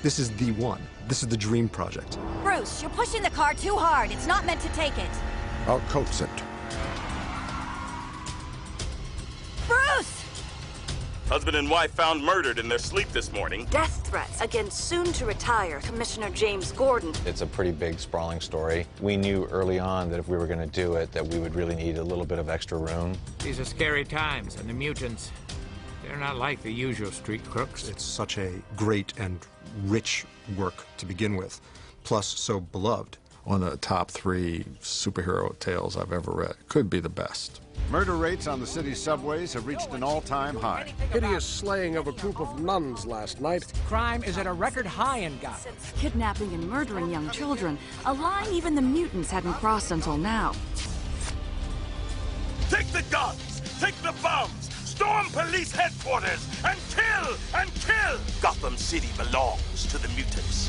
This is the one. This is the dream project. Bruce, you're pushing the car too hard. It's not meant to take it. I'll coax it. Bruce! Husband and wife found murdered in their sleep this morning. Death threats against soon-to-retire Commissioner James Gordon. It's a pretty big, sprawling story. We knew early on that if we were going to do it, that we would really need a little bit of extra room. These are scary times, and the mutants, they're not like the usual street crooks. It's such a great and rich work to begin with, plus so beloved. One of the top 3 superhero tales I've ever read. Could be the best. Murder rates on the city's subways have reached an all-time high. Hideous slaying of a group of nuns last night. Crime is at a record high in Gotham. Kidnapping and murdering young children, a line even the mutants hadn't crossed until now. Take the guns, take the bombs, storm police headquarters, and kill, and kill! Gotham City belongs to the mutants.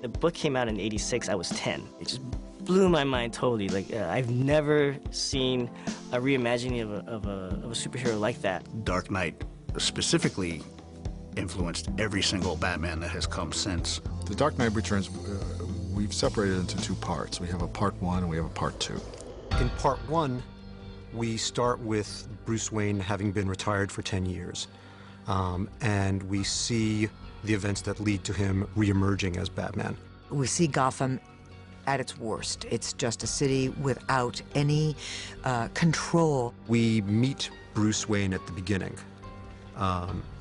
The book came out in '86, I was 10. It just blew my mind totally. Like, I've never seen a reimagining of a superhero like that. Dark Knight specifically influenced every single Batman that has come since. The Dark Knight Returns, we've separated into 2 parts. We have a part 1 and we have a part 2. In part 1, we start with Bruce Wayne having been retired for 10 years. And we see the events that lead to him re-emerging as Batman. We see Gotham at its worst. It's just a city without any control. We meet Bruce Wayne at the beginning.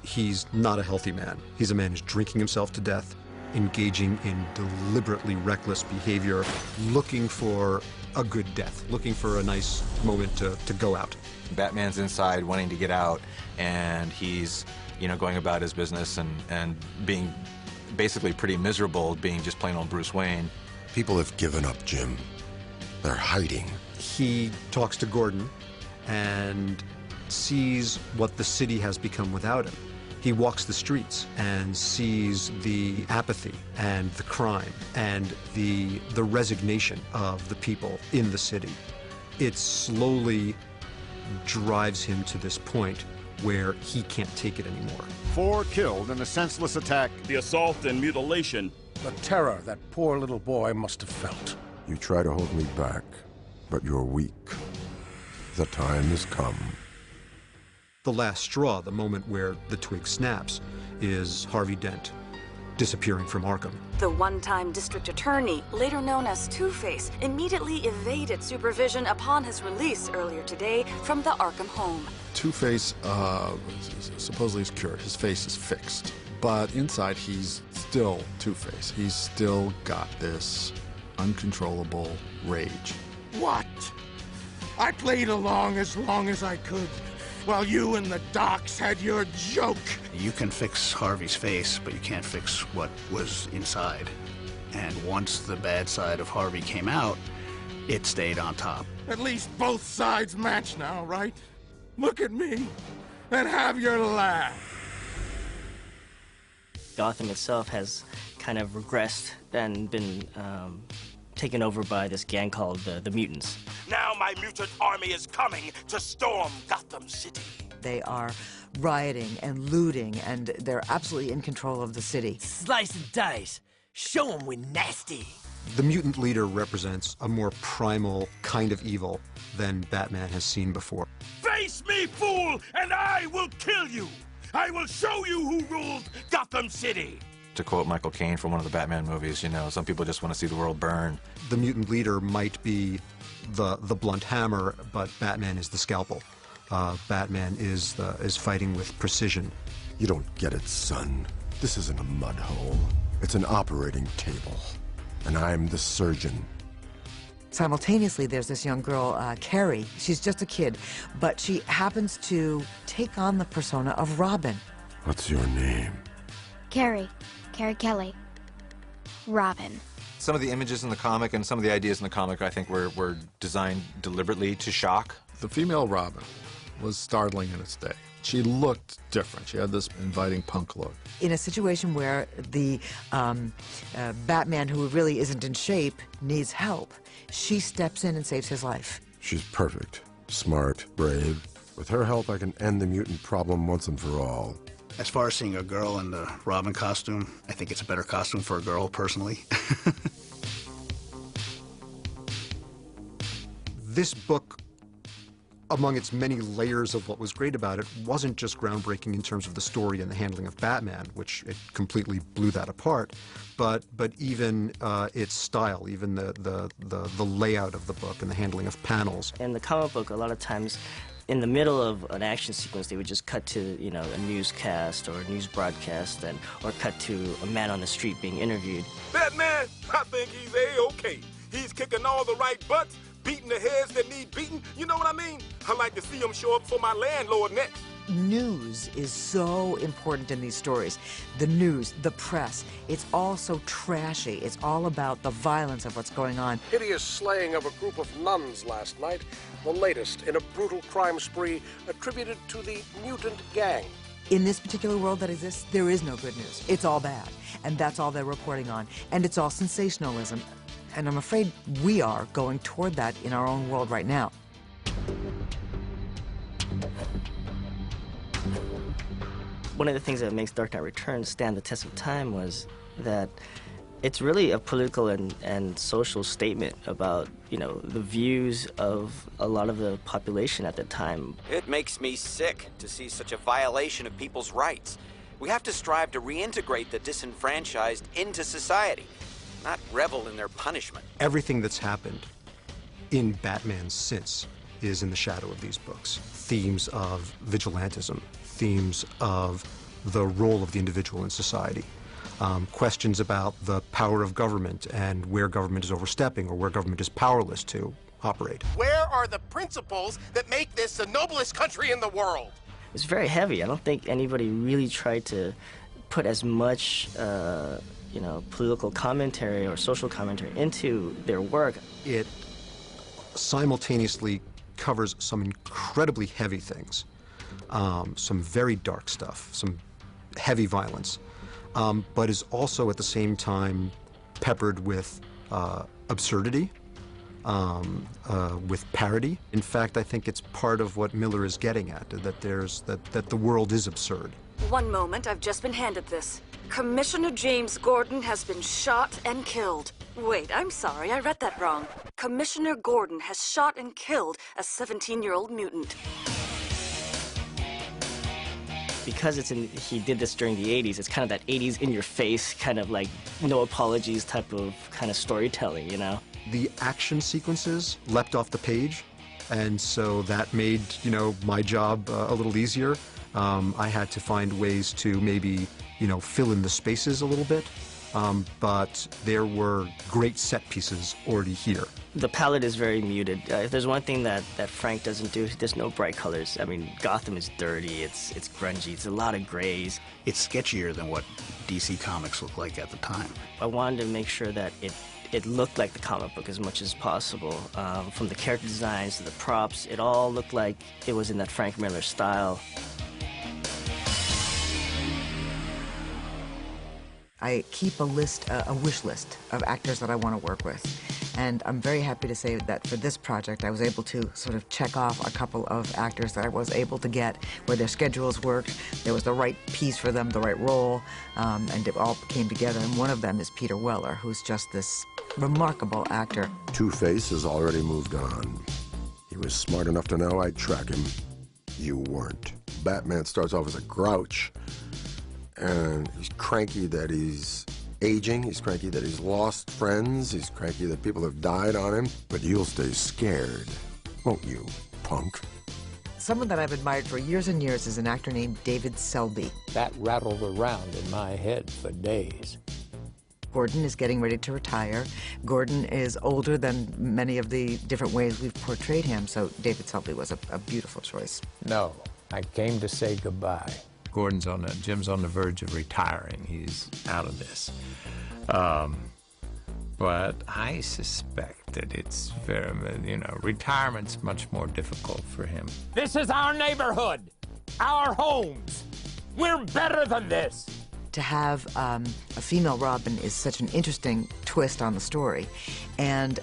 He's not a healthy man. He's a man who's drinking himself to death, engaging in deliberately reckless behavior, looking for a good death, looking for a nice moment to go out. Batman's inside wanting to get out, and he's, you know, going about his business and being basically pretty miserable, being just plain old Bruce Wayne. People have given up, Jim. They're hiding. He talks to Gordon and sees what the city has become without him. He walks the streets and sees the apathy and the crime and the resignation of the people in the city. It slowly drives him to this point where he can't take it anymore. 4 killed in a senseless attack. The assault and mutilation. The terror that poor little boy must have felt. You try to hold me back, but you're weak. The time has come. The last straw, the moment where the twig snaps, is Harvey Dent disappearing from Arkham. The one-time district attorney, later known as Two-Face, immediately evaded supervision upon his release earlier today from the Arkham home. Two-Face, supposedly is cured. His face is fixed. But inside, he's still Two-Face. He's still got this uncontrollable rage. What? I played along as I could, while you and the docs had your joke. You can fix Harvey's face, but you can't fix what was inside. And once the bad side of Harvey came out, it stayed on top. At least both sides match now, right? Look at me and have your laugh. Gotham itself has kind of regressed and been taken over by this gang called the Mutants. Now my mutant army is coming to storm Gotham City. They are rioting and looting, and they're absolutely in control of the city. Slice and dice. Show them we're nasty. The mutant leader represents a more primal kind of evil than Batman has seen before. Face me, fool, and I will kill you. I will show you who ruled Gotham City. To quote Michael Caine from one of the Batman movies, you know, some people just want to see the world burn. The mutant leader might be the blunt hammer, but Batman is the scalpel. Batman is fighting with precision. You don't get it, son. This isn't a mud hole. It's an operating table. And I'm the surgeon. Simultaneously, there's this young girl, Carrie. She's just a kid, but she happens to take on the persona of Robin. What's your name? Carrie Kelly. Robin. Some of the images in the comic and some of the ideas in the comic, I think, were designed deliberately to shock. The female Robin was startling in its day. She looked different. She had this inviting punk look. In a situation where the Batman, who really isn't in shape, needs help, she steps in and saves his life. She's perfect, smart, brave. With her help, I can end the mutant problem once and for all. As far as seeing a girl in the Robin costume, I think it's a better costume for a girl, personally. This book, among its many layers of what was great about it, wasn't just groundbreaking in terms of the story and the handling of Batman, which it completely blew that apart, but even its style, even the layout of the book and the handling of panels. In the comic book, a lot of times, in the middle of an action sequence, they would just cut to, you know, a newscast or a news broadcast, or cut to a man on the street being interviewed. Batman, I think he's A-OK. He's kicking all the right butts, beating the heads that need beating. You know what I mean? I like to see him show up for my landlord next. News is so important in these stories. The news, the press, it's all so trashy. It's all about the violence of what's going on. Hideous slaying of a group of nuns last night, the latest in a brutal crime spree attributed to the mutant gang. In this particular world that exists, there is no good news. It's all bad, and that's all they're reporting on. And it's all sensationalism. And I'm afraid we are going toward that in our own world right now. One of the things that makes Dark Knight Returns stand the test of time was that it's really a political and social statement about, you know, the views of a lot of the population at the time. It makes me sick to see such a violation of people's rights. We have to strive to reintegrate the disenfranchised into society, not revel in their punishment. Everything that's happened in Batman since is in the shadow of these books. Themes of vigilantism, themes of the role of the individual in society, questions about the power of government and where government is overstepping or where government is powerless to operate. Where are the principles that make this the noblest country in the world? It's very heavy. I don't think anybody really tried to put as much you know, political commentary or social commentary into their work. It simultaneously covers some incredibly heavy things, some very dark stuff, some heavy violence, but is also at the same time peppered with absurdity, with parody. In fact, I think it's part of what Miller is getting at, that the world is absurd. One moment, I've just been handed this. Commissioner James Gordon has been shot and killed. Wait, I'm sorry, I read that wrong. Commissioner Gordon has shot and killed a 17-year-old mutant. Because he did this during the 80s, it's kind of that 80s in-your-face, kind of like no apologies type of kind of storytelling, you know? The action sequences leapt off the page, and so that made, you know, my job a little easier. I had to find ways to maybe, you know, fill in the spaces a little bit, but there were great set pieces already here. The palette is very muted. If there's one thing that Frank doesn't do, there's no bright colors. I mean, Gotham is dirty, it's grungy, it's a lot of grays. It's sketchier than what DC Comics looked like at the time. I wanted to make sure that it looked like the comic book as much as possible. From the character designs to the props, it all looked like it was in that Frank Miller style. I keep a wish list of actors that I want to work with. And I'm very happy to say that for this project, I was able to sort of check off a couple of actors that I was able to get where their schedules worked. There was the right piece for them, the right role, and it all came together. And one of them is Peter Weller, who's just this remarkable actor. Two-Face has already moved on. He was smart enough to know I'd track him. You weren't. Batman starts off as a grouch, and he's cranky that he's aging, he's cranky that he's lost friends, he's cranky that people have died on him, but you'll stay scared, won't you, punk? Someone that I've admired for years and years is an actor named David Selby. That rattled around in my head for days. Gordon is getting ready to retire. Gordon is older than many of the different ways we've portrayed him, so David Selby was a beautiful choice. No, I came to say goodbye. Jim's on the verge of retiring. He's out of this. But I suspect that it's very, retirement's much more difficult for him. This is our neighborhood. our homes. We're better than this. To have a female Robin is such an interesting twist on the story. And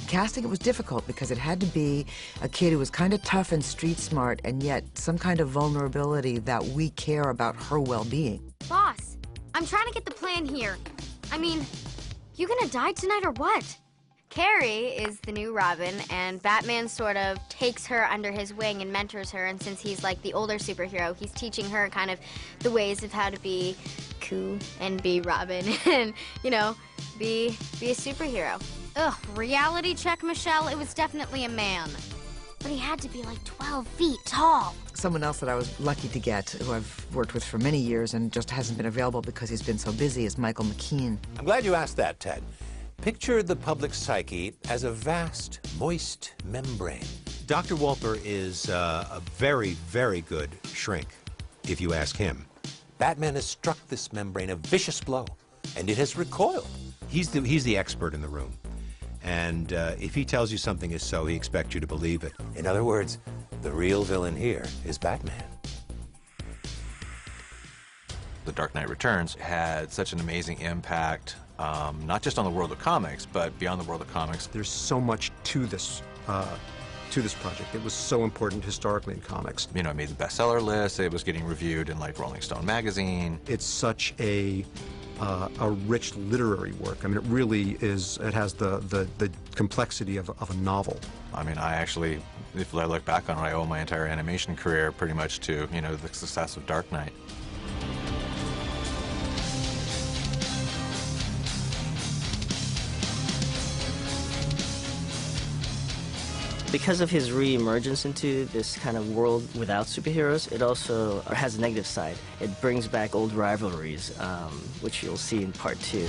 casting it was difficult because it had to be a kid who was kind of tough and street smart and yet some kind of vulnerability that we care about her well-being. Boss, I'm trying to get the plan here. I mean, you gonna die tonight or what? Carrie is the new Robin, and Batman sort of takes her under his wing and mentors her, and since he's like the older superhero, he's teaching her kind of the ways of how to be cool and be Robin and, you know, be a superhero. Ugh, reality check, Michelle, it was definitely a man. But he had to be like 12 feet tall. Someone else that I was lucky to get, who I've worked with for many years and just hasn't been available because he's been so busy, is Michael McKean. I'm glad you asked that, Ted. Picture the public psyche as a vast, moist membrane. Dr. WOLPER is a very, very good shrink, if you ask him. Batman has struck this membrane a vicious blow, and it has recoiled. He's the expert in the room. And if he tells you something is so, he expects you to believe it. In other words, the real villain here is Batman. The Dark Knight Returns had such an amazing impact, not just on the world of comics, but beyond the world of comics. There's so much to this project. It was so important historically in comics. You know, it made the bestseller list. It was getting reviewed in like Rolling Stone magazine. It's such a rich literary work. I mean, it really is. It has the complexity of a novel. I mean, I actually, if I look back on it, I owe my entire animation career pretty much to, you know, the success of Dark Knight. Because of his re-emergence into this kind of world without superheroes, it also has a negative side. It brings back old rivalries, which you'll see in part 2.